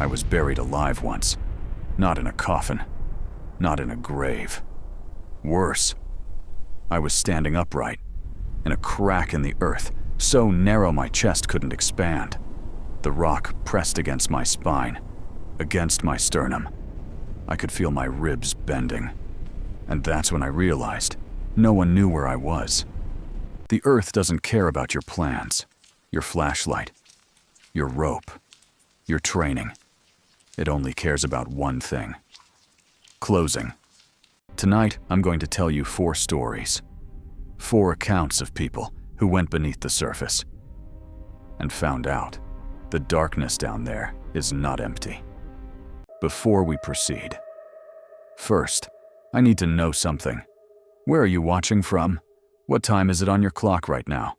I was buried alive once. Not in a coffin. Not in a grave. Worse, I was standing upright, in a crack in the earth, so narrow my chest couldn't expand. The rock pressed against my spine, against my sternum. I could feel my ribs bending. And that's when I realized no one knew where I was. The earth doesn't care about your plans, your flashlight, your rope, your training. It only cares about one thing. Closing. Tonight, I'm going to tell you 4 stories. 4 accounts of people who went beneath the surface and found out the darkness down there is not empty. Before we proceed, first, I need to know something. Where are you watching from? What time is it on your clock right now?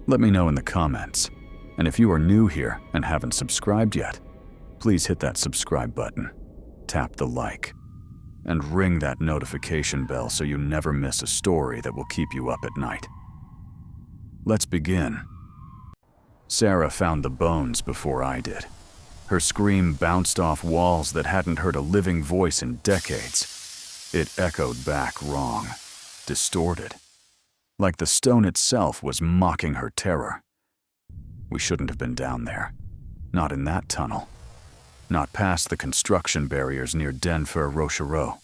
Let me know in the comments. And if you are new here and haven't subscribed yet, please hit that subscribe button, tap the like, and ring that notification bell so you never miss a story that will keep you up at night. Let's begin. Sarah found the bones before I did. Her scream bounced off walls that hadn't heard a living voice in decades. It echoed back wrong, distorted, like the stone itself was mocking her terror. We shouldn't have been down there. Not in that tunnel. Not past the construction barriers near Denfert Rochereau.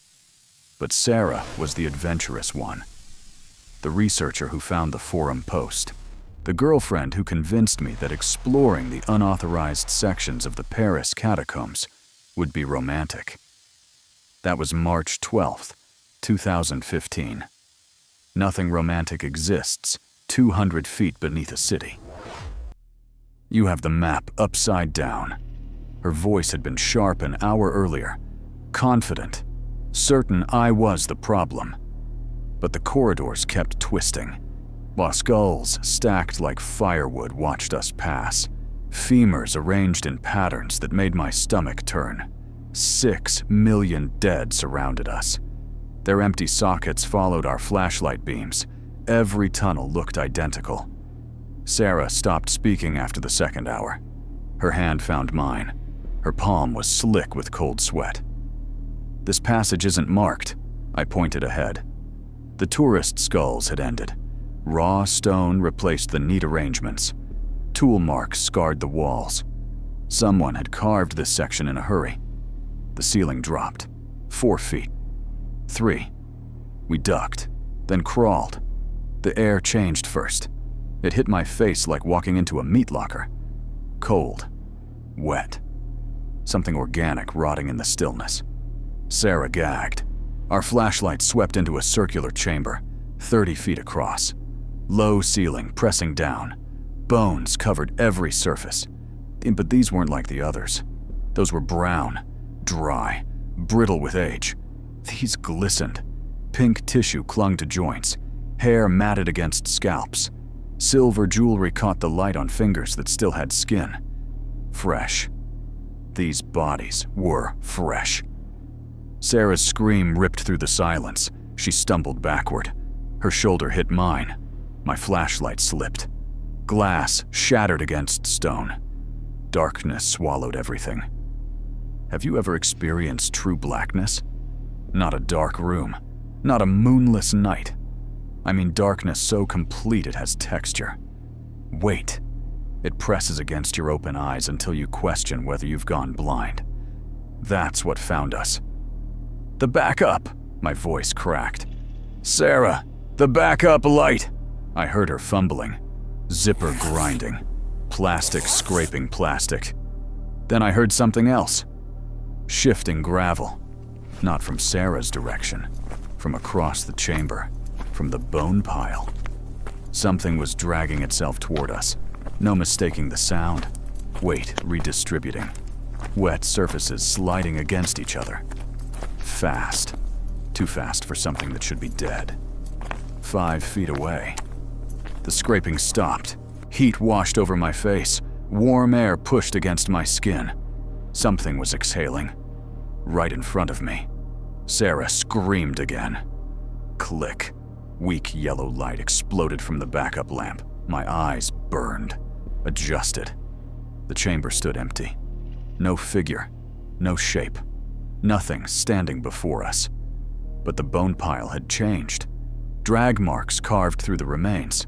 But Sarah was the adventurous one. The researcher who found the forum post. The girlfriend who convinced me that exploring the unauthorized sections of the Paris Catacombs would be romantic. That was March 12th, 2015. Nothing romantic exists 200 feet beneath a city. You have the map upside down. Her voice had been sharp an hour earlier, confident, certain I was the problem. But the corridors kept twisting, while skulls stacked like firewood watched us pass, femurs arranged in patterns that made my stomach turn. 6 million dead surrounded us. Their empty sockets followed our flashlight beams. Every tunnel looked identical. Sarah stopped speaking after the second hour. Her hand found mine. Her palm was slick with cold sweat. This passage isn't marked, I pointed ahead. The tourist skulls had ended. Raw stone replaced the neat arrangements. Tool marks scarred the walls. Someone had carved this section in a hurry. The ceiling dropped. 4 feet. 3. We ducked, then crawled. The air changed first. It hit my face like walking into a meat locker. Cold. Wet. Something organic rotting in the stillness. Sarah gagged. Our flashlight swept into a circular chamber, 30 feet across. Low ceiling pressing down. Bones covered every surface. But these weren't like the others. Those were brown, dry, brittle with age. These glistened. Pink tissue clung to joints. Hair matted against scalps. Silver jewelry caught the light on fingers that still had skin. Fresh. These bodies were fresh. Sarah's scream ripped through the silence. She stumbled backward. Her shoulder hit mine. My flashlight slipped. Glass shattered against stone. Darkness swallowed everything. Have you ever experienced true blackness? Not a dark room. Not a moonless night. I mean darkness so complete it has texture. Weight. It presses against your open eyes until you question whether you've gone blind. That's what found us. The backup! My voice cracked. Sarah, the backup light! I heard her fumbling. Zipper grinding. Plastic scraping plastic. Then I heard something else. Shifting gravel. Not from Sarah's direction. From across the chamber. From the bone pile. Something was dragging itself toward us. No mistaking the sound. Weight redistributing. Wet surfaces sliding against each other. Fast. Too fast for something that should be dead. 5 feet away. The scraping stopped. Heat washed over my face. Warm air pushed against my skin. Something was exhaling. Right in front of me. Sarah screamed again. Click. Weak yellow light exploded from the backup lamp. My eyes burned. Adjusted. The chamber stood empty. no figure, no shape, nothing standing before us. But the bone pile had changed. Drag marks carved through the remains.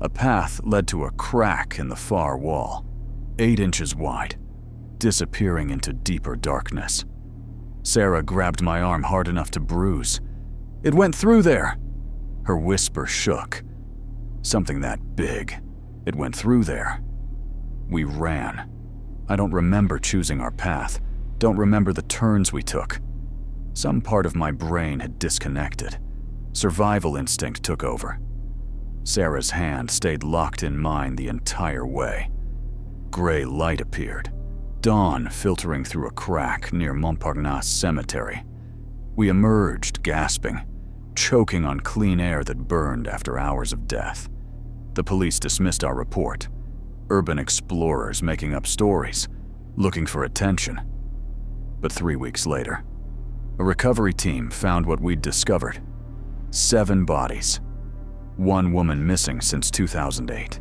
A path led to a crack in the far wall, 8 inches wide, disappearing into deeper darkness. Sarah grabbed my arm hard enough to bruise. "It went through there!" Her whisper shook. "Something that big. It went through there." We ran. I don't remember choosing our path, don't remember the turns we took. Some part of my brain had disconnected. Survival instinct took over. Sarah's hand stayed locked in mine the entire way. Gray light appeared, dawn filtering through a crack near Montparnasse Cemetery. We emerged, gasping, choking on clean air that burned after hours of death. The police dismissed our report. Urban explorers making up stories, looking for attention. But 3 weeks later, a recovery team found what we'd discovered. 7 bodies. 1 woman missing since 2008.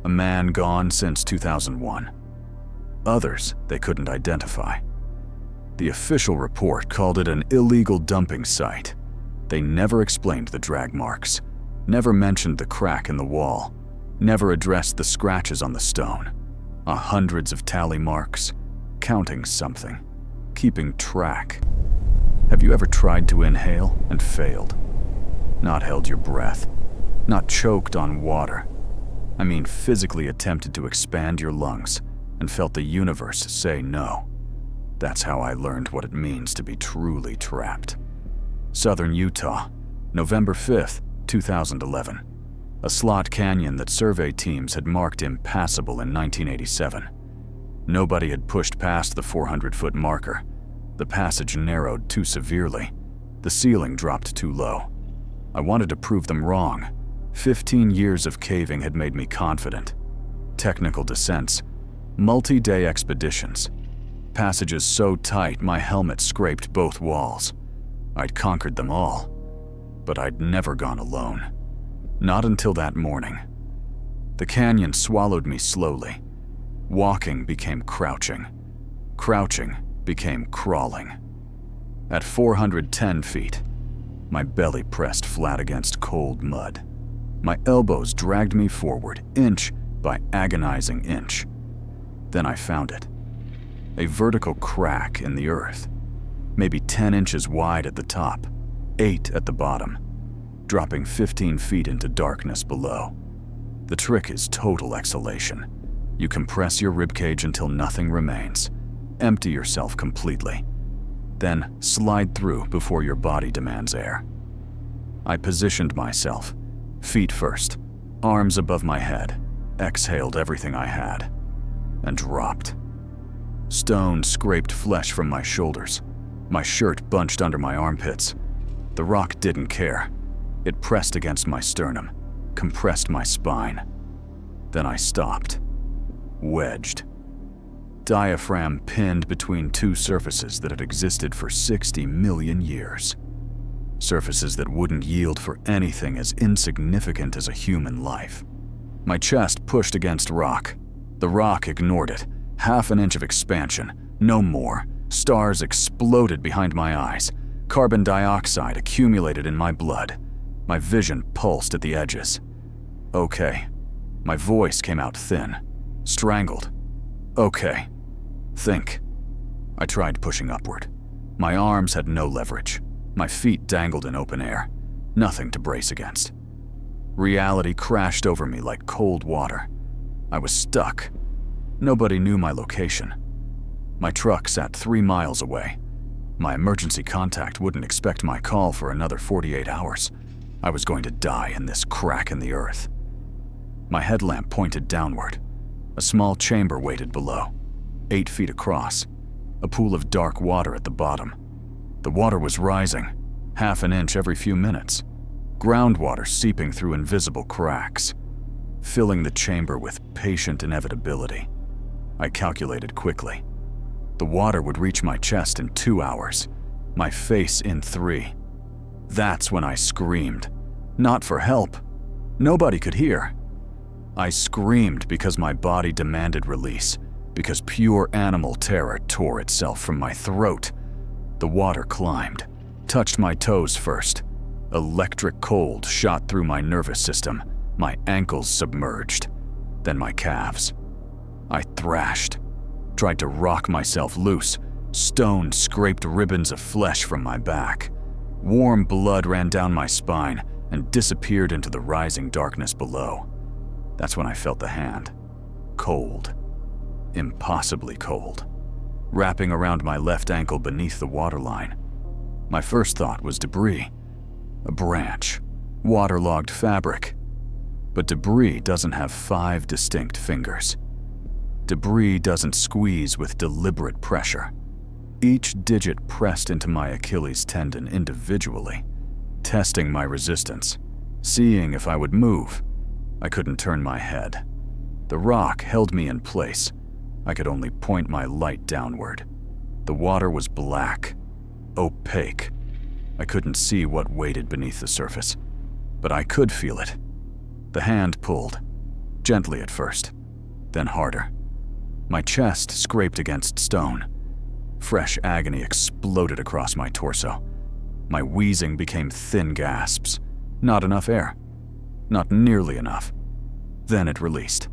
A man gone since 2001. Others they couldn't identify. The official report called it an illegal dumping site. They never explained the drag marks, never mentioned the crack in the wall, never addressed the scratches on the stone, hundreds of tally marks, counting something, keeping track. Have you ever tried to inhale and failed? Not held your breath, not choked on water. I mean physically attempted to expand your lungs and felt the universe say no. That's how I learned what it means to be truly trapped. Southern Utah, November 5th, 2011. A slot canyon that survey teams had marked impassable in 1987. Nobody had pushed past the 400-foot marker. The passage narrowed too severely. The ceiling dropped too low. I wanted to prove them wrong. 15 years of caving had made me confident. Technical descents, multi-day expeditions, passages so tight my helmet scraped both walls. I'd conquered them all, but I'd never gone alone. Not until that morning. The canyon swallowed me slowly. Walking became crouching. Crouching became crawling. At 410 feet, my belly pressed flat against cold mud. My elbows dragged me forward, inch by agonizing inch. Then I found it. A vertical crack in the earth, maybe 10 inches wide at the top, 8 at the bottom, dropping 15 feet into darkness below. The trick is total exhalation. You compress your ribcage until nothing remains. Empty yourself completely. Then slide through before your body demands air. I positioned myself, feet first, arms above my head, exhaled everything I had, and dropped. Stone scraped flesh from my shoulders. My shirt bunched under my armpits. The rock didn't care. It pressed against my sternum, compressed my spine. Then I stopped. Wedged. Diaphragm pinned between 2 surfaces that had existed for 60 million years. Surfaces that wouldn't yield for anything as insignificant as a human life. My chest pushed against rock. The rock ignored it. Half an inch of expansion, no more. Stars exploded behind my eyes. Carbon dioxide accumulated in my blood. My vision pulsed at the edges. Okay. My voice came out thin, strangled. Okay. Think. I tried pushing upward. My arms had no leverage. My feet dangled in open air. Nothing to brace against. Reality crashed over me like cold water. I was stuck. Nobody knew my location. My truck sat 3 miles away. My emergency contact wouldn't expect my call for another 48 hours. I was going to die in this crack in the earth. My headlamp pointed downward. A small chamber waited below, 8 feet across, a pool of dark water at the bottom. The water was rising, half an inch every few minutes, groundwater seeping through invisible cracks, filling the chamber with patient inevitability. I calculated quickly. The water would reach my chest in 2 hours, my face in 3. That's when I screamed. Not for help. Nobody could hear. I screamed because my body demanded release, because pure animal terror tore itself from my throat. The water climbed, touched my toes first. Electric cold shot through my nervous system, my ankles submerged, then my calves. I thrashed, tried to rock myself loose. Stone scraped ribbons of flesh from my back. Warm blood ran down my spine and disappeared into the rising darkness below. That's when I felt the hand. Cold. Impossibly cold. Wrapping around my left ankle beneath the waterline. My first thought was debris. A branch. Waterlogged fabric. But debris doesn't have 5 distinct fingers. Debris doesn't squeeze with deliberate pressure. Each digit pressed into my Achilles tendon individually, testing my resistance, seeing if I would move. I couldn't turn my head. The rock held me in place. I could only point my light downward. The water was black, opaque. I couldn't see what waited beneath the surface, but I could feel it. The hand pulled, gently at first, then harder. My chest scraped against stone. Fresh agony exploded across my torso. My wheezing became thin gasps. Not enough air. Not nearly enough. Then it released.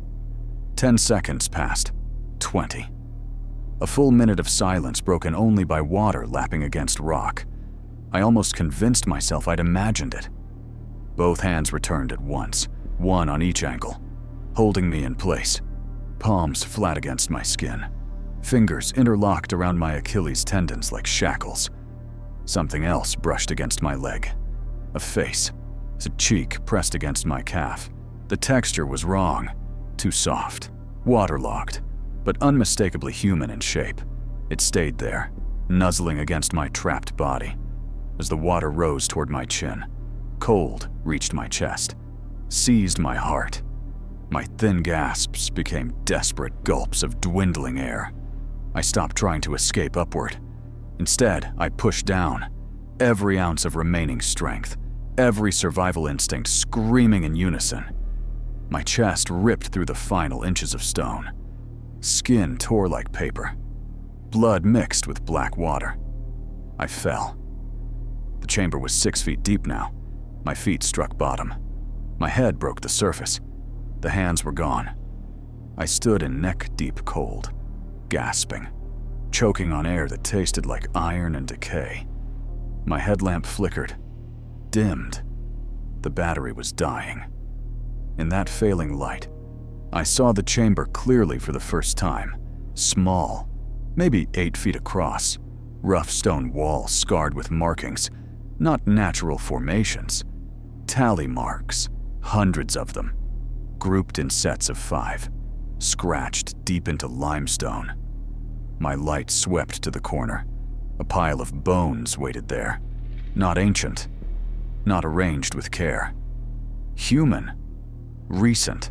10 seconds passed. 20. A full minute of silence broken only by water lapping against rock. I almost convinced myself I'd imagined it. Both hands returned at once, one on each ankle, holding me in place, palms flat against my skin. Fingers interlocked around my Achilles tendons like shackles. Something else brushed against my leg. A face, a cheek pressed against my calf. The texture was wrong, too soft, waterlogged, but unmistakably human in shape. It stayed there, nuzzling against my trapped body. As the water rose toward my chin, cold reached my chest, seized my heart. My thin gasps became desperate gulps of dwindling air. I stopped trying to escape upward. Instead, I pushed down, every ounce of remaining strength, every survival instinct screaming in unison. My chest ripped through the final inches of stone. Skin tore like paper. Blood mixed with black water. I fell. The chamber was 6 feet deep now. My feet struck bottom. My head broke the surface. The hands were gone. I stood in neck-deep cold, gasping, choking on air that tasted like iron and decay. My headlamp flickered, dimmed. The battery was dying. In that failing light, I saw the chamber clearly for the first time. Small, maybe 8 feet across, rough stone walls scarred with markings, not natural formations. Tally marks, hundreds of them, grouped in sets of 5, scratched deep into limestone. My light swept to the corner. A pile of bones waited there. Not ancient, not arranged with care. Human, recent,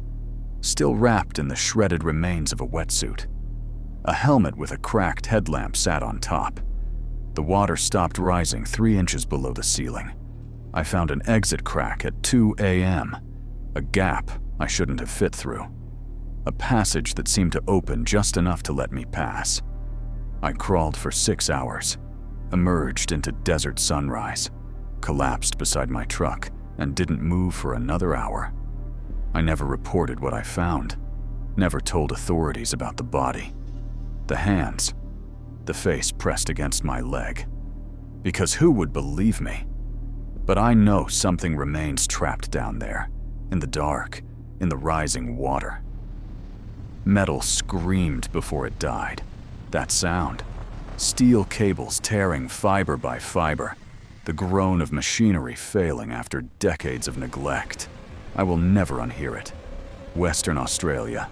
still wrapped in the shredded remains of a wetsuit. A helmet with a cracked headlamp sat on top. The water stopped rising 3 inches below the ceiling. I found an exit crack at 2 a.m., a gap I shouldn't have fit through. A passage that seemed to open just enough to let me pass. I crawled for 6 hours, emerged into desert sunrise, collapsed beside my truck, and didn't move for another hour. I never reported what I found, never told authorities about the body, the hands, the face pressed against my leg. Because who would believe me? But I know something remains trapped down there, in the dark, in the rising water. Metal screamed before it died. That sound, steel cables tearing fiber by fiber, the groan of machinery failing after decades of neglect. I will never unhear it. Western Australia.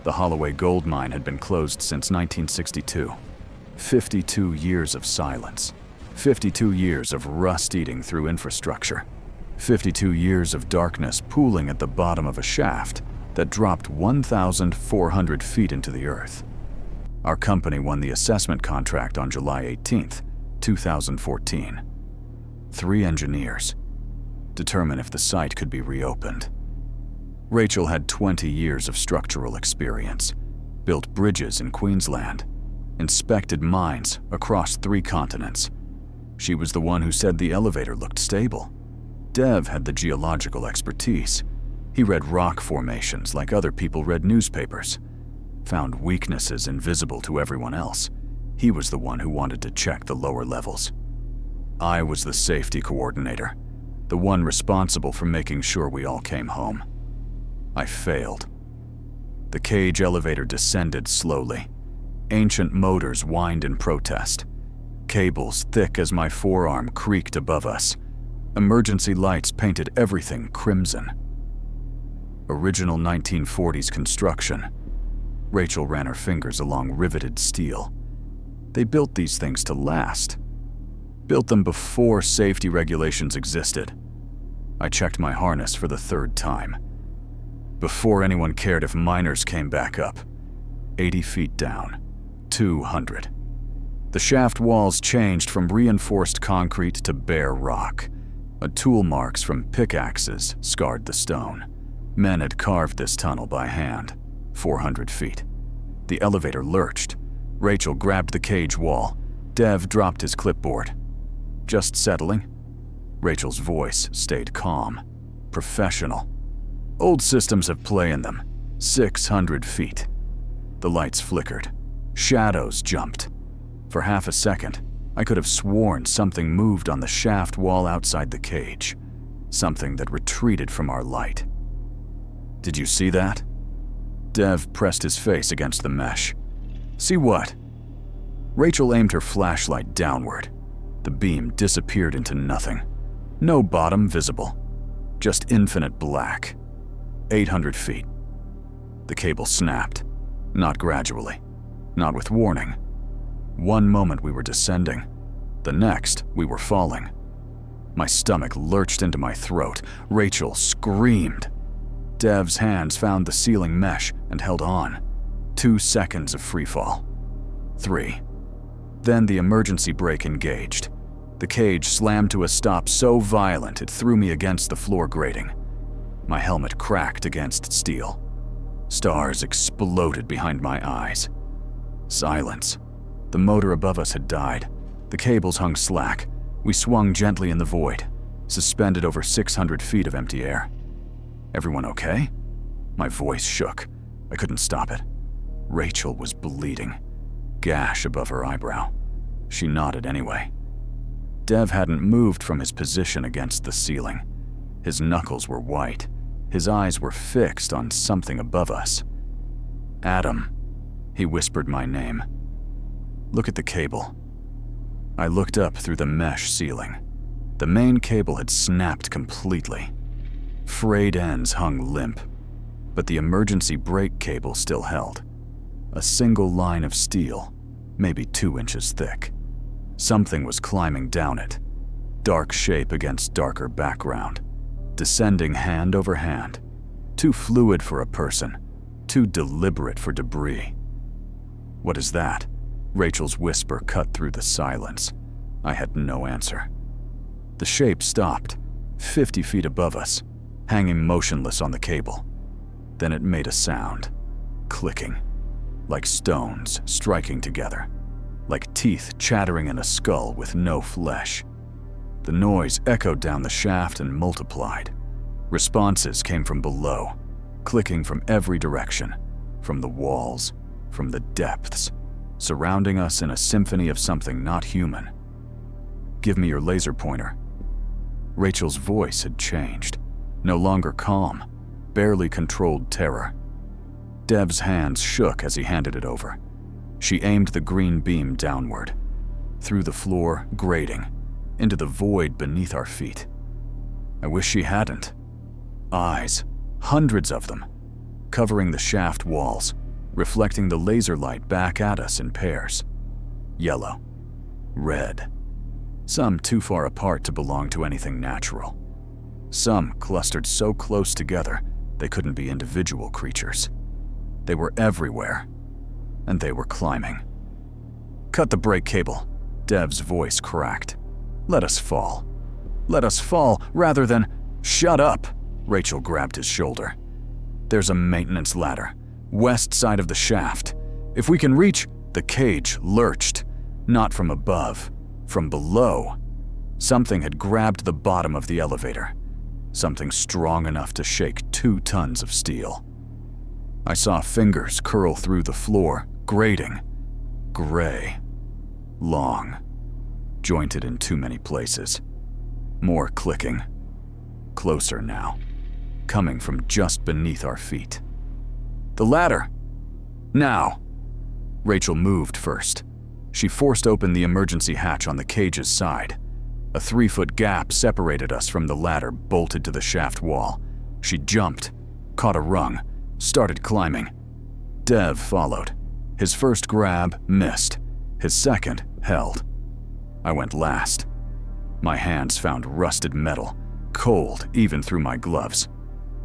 The Holloway gold mine had been closed since 1962. 52 years of silence. 52 years of rust eating through infrastructure. 52 years of darkness pooling at the bottom of a shaft that dropped 1,400 feet into the earth. Our company won the assessment contract on July 18th, 2014. 3 engineers determine if the site could be reopened. Rachel had 20 years of structural experience, built bridges in Queensland, inspected mines across 3 continents. She was the one who said the elevator looked stable. Dev had the geological expertise. He read rock formations like other people read newspapers, found weaknesses invisible to everyone else. He was the one who wanted to check the lower levels. I was the safety coordinator, the one responsible for making sure we all came home. I failed. The cage elevator descended slowly. Ancient motors whined in protest. Cables thick as my forearm creaked above us. Emergency lights painted everything crimson. Original 1940s construction. Rachel ran her fingers along riveted steel. They built these things to last. Built them before safety regulations existed. I checked my harness for the 3rd time. Before anyone cared if miners came back up. 80 feet down. 200. The shaft walls changed from reinforced concrete to bare rock. Tool marks from pickaxes scarred the stone. Men had carved this tunnel by hand. 400 feet. The elevator lurched. Rachel grabbed the cage wall. Dev dropped his clipboard. Just settling? Rachel's voice stayed calm, professional. Old systems have play in them. 600 feet. The lights flickered. Shadows jumped. For half a second, I could have sworn something moved on the shaft wall outside the cage. Something that retreated from our light. Did you see that? Dev pressed his face against the mesh. See what? Rachel aimed her flashlight downward. The beam disappeared into nothing. No bottom visible. Just infinite black. 800 feet. The cable snapped. Not gradually. Not with warning. One moment we were descending. The next, we were falling. My stomach lurched into my throat. Rachel screamed. Dev's hands found the ceiling mesh and held on. 2 seconds of freefall. 3. Then the emergency brake engaged. The cage slammed to a stop so violent it threw me against the floor grating. My helmet cracked against steel. Stars exploded behind my eyes. Silence. The motor above us had died. The cables hung slack. We swung gently in the void, suspended over 600 feet of empty air. Everyone okay? My voice shook. I couldn't stop it. Rachel was bleeding. Gash above her eyebrow. She nodded anyway. Dev hadn't moved from his position against the ceiling. His knuckles were white. His eyes were fixed on something above us. Adam. He whispered my name. Look at the cable. I looked up through the mesh ceiling. The main cable had snapped completely. Frayed ends hung limp, but the emergency brake cable still held. A single line of steel, maybe 2 inches thick. Something was climbing down it. Dark shape against darker background. Descending hand over hand. Too fluid for a person. Too deliberate for debris. What is that? Rachel's whisper cut through the silence. I had no answer. The shape stopped, 50 feet above us, hanging motionless on the cable. Then it made a sound. Clicking. Like stones striking together. Like teeth chattering in a skull with no flesh. The noise echoed down the shaft and multiplied. Responses came from below, clicking from every direction, from the walls, from the depths, surrounding us in a symphony of something not human. Give me your laser pointer. Rachel's voice had changed, no longer calm, barely controlled terror. Dev's hands shook as he handed it over. She aimed the green beam downward, through the floor grating, into the void beneath our feet. I wish she hadn't. Eyes, hundreds of them, covering the shaft walls, reflecting the laser light back at us in pairs. Yellow, red, some too far apart to belong to anything natural. Some clustered so close together they couldn't be individual creatures. They were everywhere, and they were climbing. Cut the brake cable. Dev's voice cracked. Let us fall. Let us fall rather than— Shut up! Rachel grabbed his shoulder. There's a maintenance ladder, west side of the shaft. If we can reach... The cage lurched, not from above, from below. Something had grabbed the bottom of the elevator, something strong enough to shake 2 tons of steel. I saw fingers curl through the floor, grating, gray, long, jointed in too many places. More clicking, closer now, coming from just beneath our feet. The ladder! Now! Rachel moved first. She forced open the emergency hatch on the cage's side. A 3-foot gap separated us from the ladder bolted to the shaft wall. She jumped, caught a rung, started climbing. Dev followed. His first grab missed. His second held. I went last. My hands found rusted metal, cold even through my gloves.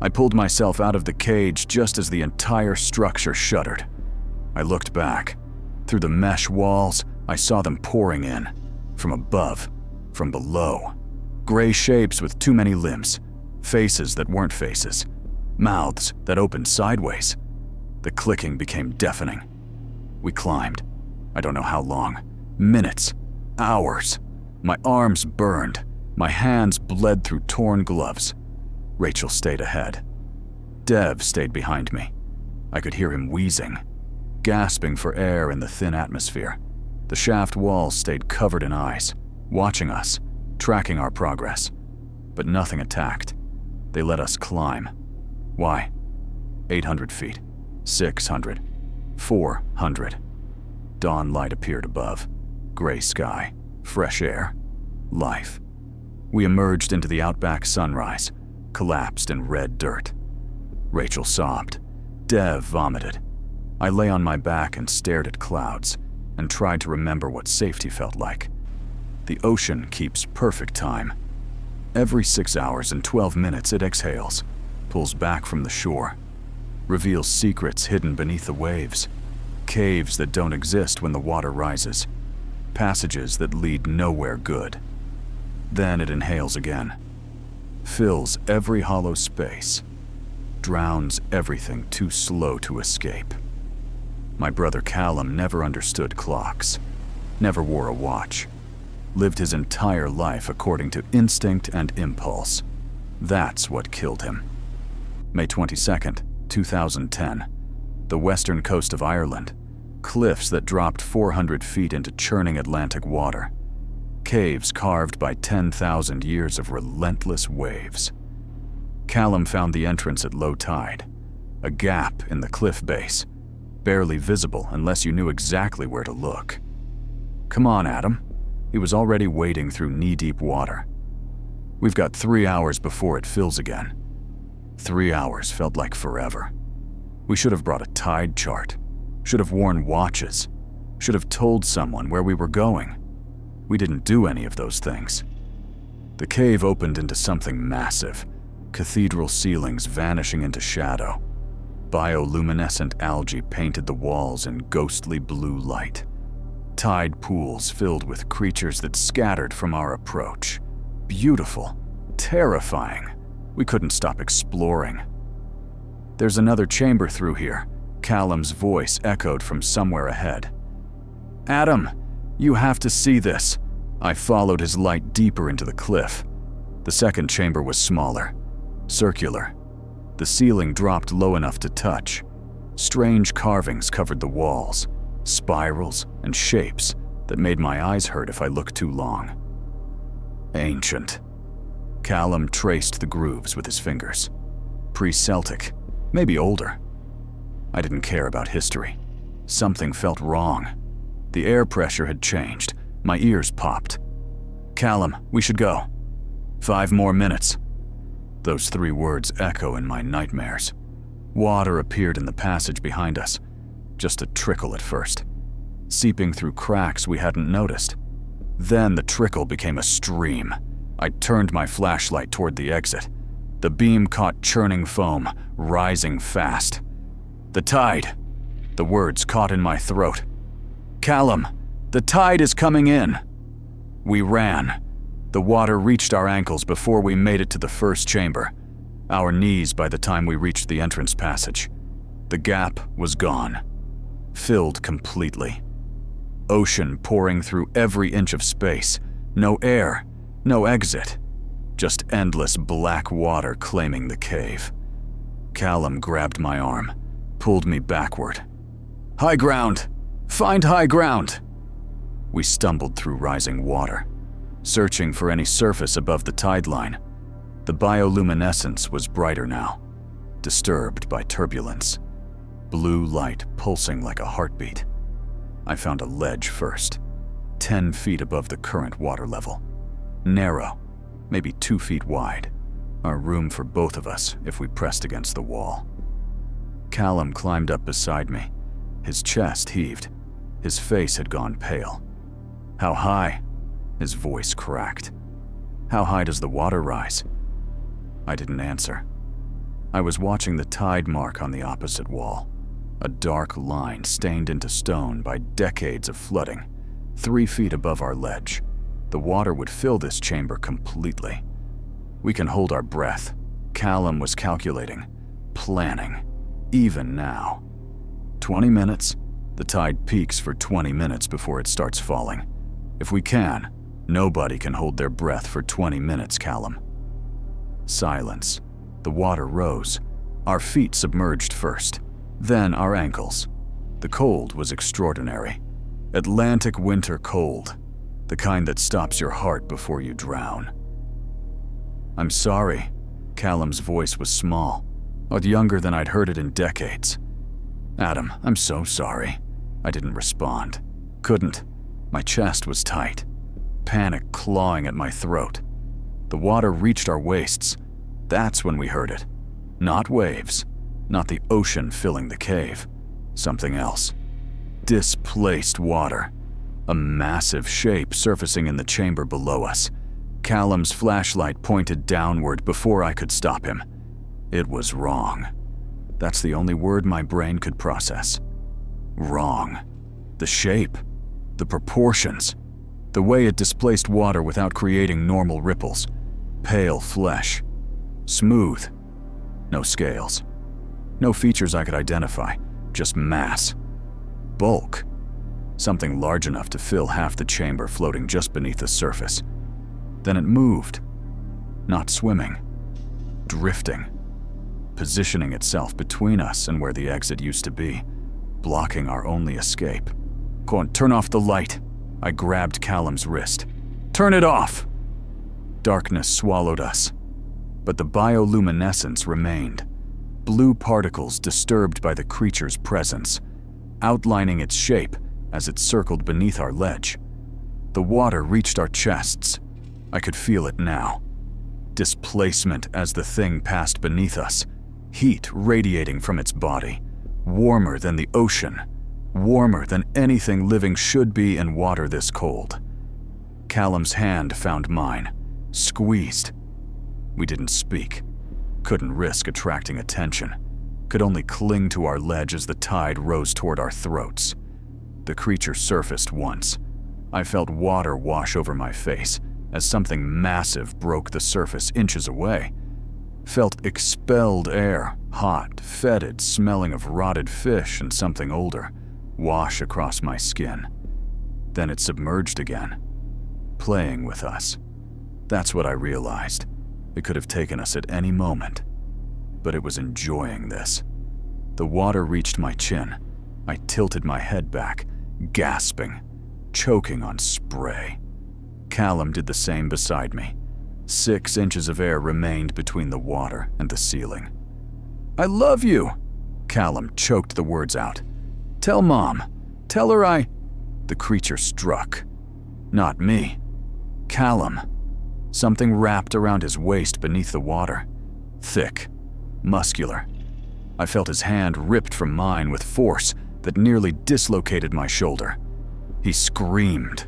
I pulled myself out of the cage just as the entire structure shuddered. I looked back. Through the mesh walls, I saw them pouring in. From above, from below. Gray shapes with too many limbs. Faces that weren't faces. Mouths that opened sideways. The clicking became deafening. We climbed. I don't know how long. Minutes. Hours. My arms burned. My hands bled through torn gloves. Rachel stayed ahead. Dev stayed behind me. I could hear him wheezing, gasping for air in the thin atmosphere. The shaft walls stayed covered in eyes, watching us, tracking our progress. But nothing attacked. They let us climb. Why? 800 feet, 600, 400. Dawn light appeared above. Gray sky, fresh air, life. We emerged into the Outback sunrise, collapsed in red dirt. Rachel sobbed. Dev vomited. I lay on my back and stared at clouds and tried to remember what safety felt like. The ocean keeps perfect time. Every 6 hours and 12 minutes it exhales, pulls back from the shore, reveals secrets hidden beneath the waves, caves that don't exist when the water rises, passages that lead nowhere good. Then it inhales again, fills every hollow space, drowns everything too slow to escape. My brother Callum never understood clocks, never wore a watch, lived his entire life according to instinct and impulse. That's what killed him. May 22nd, 2010. The western coast of Ireland. Cliffs that dropped 400 feet into churning Atlantic water. Caves carved by 10,000 years of relentless waves. Callum found the entrance at low tide, a gap in the cliff base, barely visible unless you knew exactly where to look. Come on, Adam. He was already wading through knee-deep water. We've got 3 hours before it fills again. 3 hours felt like forever. We should have brought a tide chart, should have worn watches, should have told someone where we were going. We didn't do any of those things. The cave opened into something massive, cathedral ceilings vanishing into shadow. Bioluminescent algae painted the walls in ghostly blue light. Tide pools filled with creatures that scattered from our approach. Beautiful, terrifying. We couldn't stop exploring. There's another chamber through here. Callum's voice echoed from somewhere ahead. Adam, you have to see this. I followed his light deeper into the cliff. The second chamber was smaller, circular. The ceiling dropped low enough to touch. Strange carvings covered the walls, spirals and shapes that made my eyes hurt if I looked too long. Ancient. Callum traced the grooves with his fingers. Pre-Celtic, maybe older. I didn't care about history. Something felt wrong. The air pressure had changed. My ears popped. Callum, we should go. 5 more minutes. Those 3 words echo in my nightmares. Water appeared in the passage behind us, just a trickle at first, seeping through cracks we hadn't noticed. Then the trickle became a stream. I turned my flashlight toward the exit. The beam caught churning foam, rising fast. The tide. The words caught in my throat. Callum, the tide is coming in. We ran. The water reached our ankles before we made it to the first chamber, our knees by the time we reached the entrance passage. The gap was gone. filled completely. Ocean pouring through every inch of space. No air, no exit. Just endless black water claiming the cave. Callum grabbed my arm, pulled me backward. "High ground! Find high ground!" We stumbled through rising water, searching for any surface above the tide line. The bioluminescence was brighter now, disturbed by turbulence. Blue light pulsing like a heartbeat. I found a ledge first, 10 feet above the current water level. Narrow, maybe 2 feet wide. Our room for both of us if we pressed against the wall. Callum climbed up beside me. His chest heaved. His face had gone pale. "How high?" His voice cracked. "How high does the water rise?" I didn't answer. I was watching the tide mark on the opposite wall. A dark line stained into stone by decades of flooding. 3 feet above our ledge. The water would fill this chamber completely. We can hold our breath. Callum was calculating, planning, even now. 20 minutes. The tide peaks for 20 minutes before it starts falling. If we can, nobody can hold their breath for 20 minutes, Callum. Silence. The water rose. Our feet submerged first, then our ankles. The cold was extraordinary. Atlantic winter cold. The kind that stops your heart before you drown. "I'm sorry." Callum's voice was small, but younger than I'd heard it in decades. "Adam, I'm so sorry." I didn't respond. Couldn't. My chest was tight. Panic clawing at my throat. The water reached our waists. That's when we heard it. Not waves. Not the ocean filling the cave. Something else. Displaced water. A massive shape surfacing in the chamber below us. Callum's flashlight pointed downward before I could stop him. It was wrong. That's the only word my brain could process. Wrong. The shape. The proportions. The way it displaced water without creating normal ripples. Pale flesh. Smooth. No scales. No features I could identify. Just mass. Bulk. Something large enough to fill half the chamber floating just beneath the surface. Then it moved. Not swimming. Drifting. Positioning itself between us and where the exit used to be. Blocking our only escape. "Go on, turn off the light." I grabbed Callum's wrist. "Turn it off!" Darkness swallowed us. But the bioluminescence remained. Blue particles disturbed by the creature's presence, outlining its shape as it circled beneath our ledge. The water reached our chests. I could feel it now. Displacement as the thing passed beneath us. Heat radiating from its body. Warmer than the ocean. Warmer than anything living should be in water this cold. Callum's hand found mine. Squeezed. We didn't speak. Couldn't risk attracting attention. Could only cling to our ledge as the tide rose toward our throats. The creature surfaced once. I felt water wash over my face as something massive broke the surface inches away. Felt expelled air, hot, fetid, smelling of rotted fish and something older, wash across my skin. Then it submerged again, playing with us. That's what I realized. It could have taken us at any moment, but it was enjoying this. The water reached my chin. I tilted my head back, gasping, choking on spray. Callum did the same beside me. 6 inches of air remained between the water and the ceiling. "I love you!" Callum choked the words out. "Tell Mom. Tell her I—" The creature struck. Not me. Callum. Something wrapped around his waist beneath the water. Thick. Muscular. I felt his hand ripped from mine with force that nearly dislocated my shoulder. He screamed.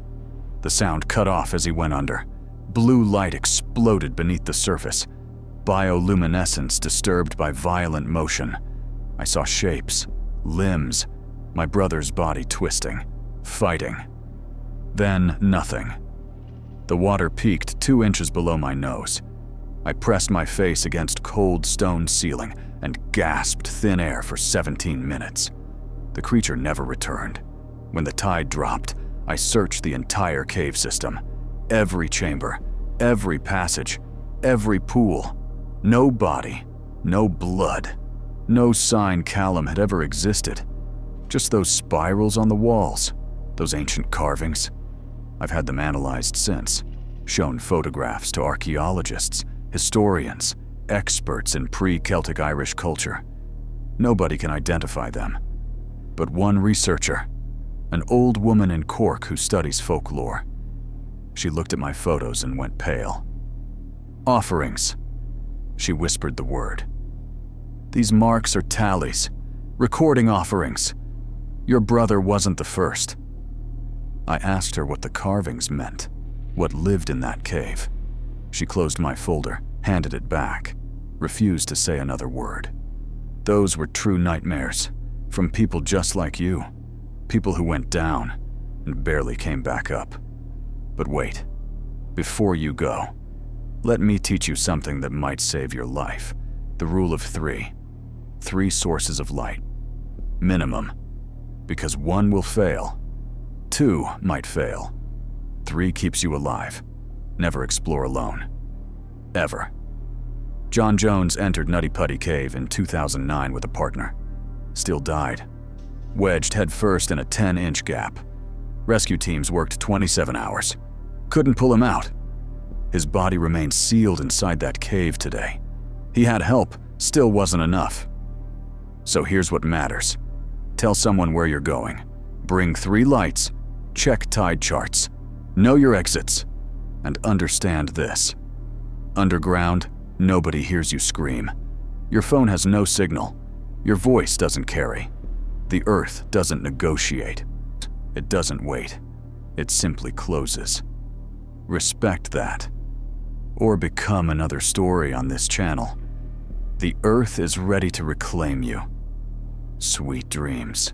The sound cut off as he went under. Blue light exploded beneath the surface. Bioluminescence disturbed by violent motion. I saw shapes, limbs, my brother's body twisting, fighting. Then nothing. The water peaked 2 inches below my nose. I pressed my face against cold stone ceiling and gasped thin air for 17 minutes. The creature never returned. When the tide dropped, I searched the entire cave system. Every chamber, every passage, every pool. No body, no blood, no sign Callum had ever existed. Just those spirals on the walls, those ancient carvings. I've had them analyzed since, shown photographs to archaeologists, historians, experts in pre-Celtic Irish culture. Nobody can identify them. But one researcher, an old woman in Cork who studies folklore. She looked at my photos and went pale. Offerings. She whispered the word. These marks are tallies, recording offerings. Your brother wasn't the first. I asked her what the carvings meant, what lived in that cave. She closed my folder, handed it back, refused to say another word. Those were true nightmares, from people just like you, people who went down and barely came back up. But wait, before you go, let me teach you something that might save your life. The rule of 3. 3 sources of light. Minimum. Because 1 will fail. 2 might fail. 3 keeps you alive. Never explore alone. Ever. John Jones entered Nutty Putty Cave in 2009 with a partner. Still died. Wedged headfirst in a 10-inch gap. Rescue teams worked 27 hours. Couldn't pull him out. His body remains sealed inside that cave today. He had help, still wasn't enough. So here's what matters. Tell someone where you're going. Bring 3 lights. Check tide charts. Know your exits. And understand this. Underground, nobody hears you scream. Your phone has no signal. Your voice doesn't carry. The earth doesn't negotiate. It doesn't wait. It simply closes. Respect that. Or become another story on this channel. The earth is ready to reclaim you. Sweet dreams.